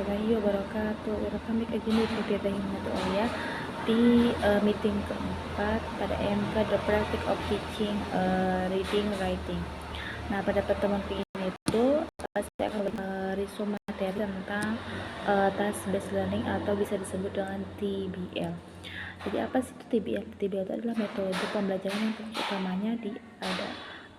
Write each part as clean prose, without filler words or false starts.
warahmatullahi wabarakatuh. Welcome back again with Rupiah ya di meeting keempat pada MK The Practice of Teaching Reading Writing. Nah, pada pertemuan ini itu saya akan resume materi tentang task based learning atau bisa disebut dengan TBL. Jadi apa sih itu TBL? TBL itu adalah metode pembelajaran yang fokus utamanya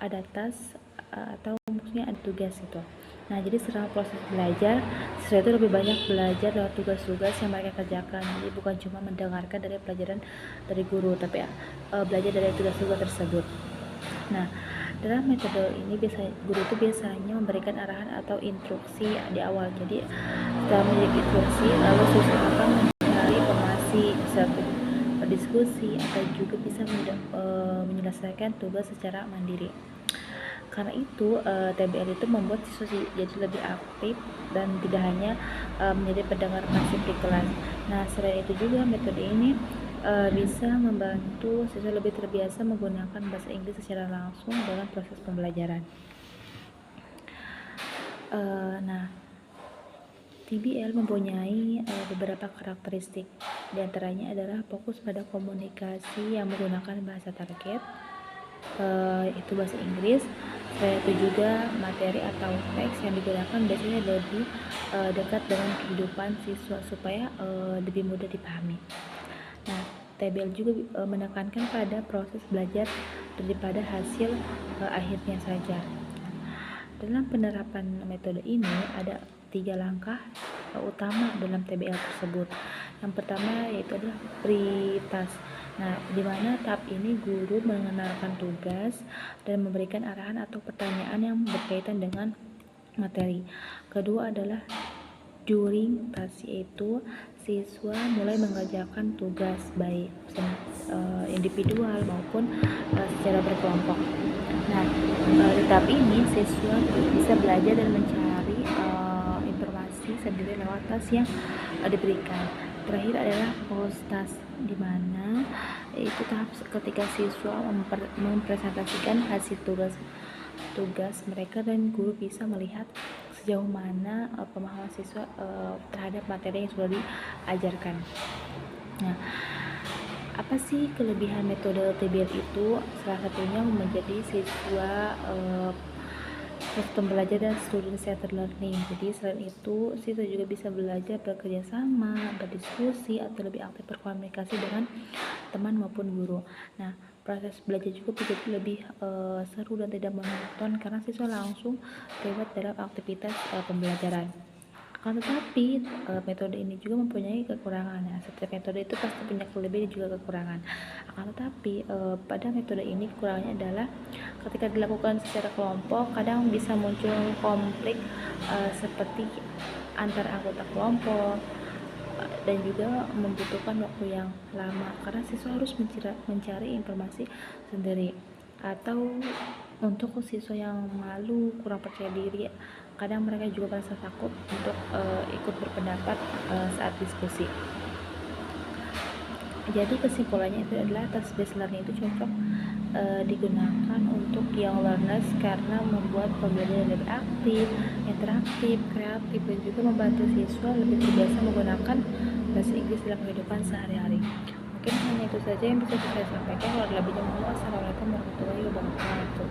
ada task atau maksudnya ada tugas itu. Nah, jadi selama proses belajar, siswa itu lebih banyak belajar lewat tugas-tugas yang mereka kerjakan. Jadi bukan cuma mendengarkan dari pelajaran dari guru, tapi belajar dari tugas-tugas tersebut. Nah, dalam metode ini guru itu biasanya memberikan arahan atau instruksi di awal. Jadi setelah memberi instruksi, lalu siswa akan mencari informasi, bisa berdiskusi atau juga bisa menyelesaikan tugas secara mandiri. Karena itu TBL itu membuat siswa jadi lebih aktif dan tidak hanya menjadi pendengar pasif di kelas. Nah, selain itu juga metode ini bisa membantu siswa lebih terbiasa menggunakan bahasa Inggris secara langsung dalam proses pembelajaran. Nah, TBL mempunyai beberapa karakteristik. Di antaranya adalah fokus pada komunikasi yang menggunakan bahasa target, itu bahasa Inggris. Selain itu juga materi atau teks yang digunakan biasanya lebih dekat dengan kehidupan siswa supaya lebih mudah dipahami. Nah, TBL juga menekankan pada proses belajar daripada hasil akhirnya saja. Dalam penerapan metode ini ada 3 langkah utama dalam TBL tersebut. Yang pertama yaitu adalah pre-task. Nah, di mana tahap ini guru mengenalkan tugas dan memberikan arahan atau pertanyaan yang berkaitan dengan materi. Kedua adalah during task, yaitu siswa mulai mengerjakan tugas baik individual maupun secara berkelompok. Nah, di tahap ini siswa bisa belajar dan mencari informasi sendiri lewat task yang diberikan. Terakhir adalah post task, di mana itu tahap ketika siswa mempresentasikan hasil tugas mereka dan guru bisa melihat sejauh mana pemahaman siswa terhadap materi yang sudah diajarkan. Nah, apa sih kelebihan metode TBL itu? Salah satunya menjadi siswa sistem belajar dan student centered learning. Jadi selain itu siswa juga bisa belajar bekerja sama, berdiskusi atau lebih aktif berkomunikasi dengan teman maupun guru. Nah, proses belajar juga menjadi lebih seru dan tidak monoton karena siswa langsung terlibat dalam aktivitas pembelajaran. Akan tetapi metode ini juga mempunyai kekurangan. Nah, setiap metode itu pasti punya kelebihan dan juga kekurangan. Akan tetapi pada metode ini kekurangannya adalah ketika dilakukan secara kelompok kadang bisa muncul konflik seperti antar anggota kelompok dan juga membutuhkan waktu yang lama karena siswa harus mencari informasi sendiri. Atau untuk siswa yang malu, kurang percaya diri, kadang mereka juga merasa takut untuk ikut berpendapat saat diskusi. Jadi kesimpulannya itu adalah task based learning itu cocok digunakan untuk young learners karena membuat pembelajaran lebih aktif, interaktif, kreatif, dan juga membantu siswa lebih terbiasa menggunakan bahasa Inggris dalam kehidupan sehari-hari. Mungkin hanya itu saja yang bisa saya sampaikan. Kalau lebihnya, assalamualaikum warahmatullahi wabarakatuh.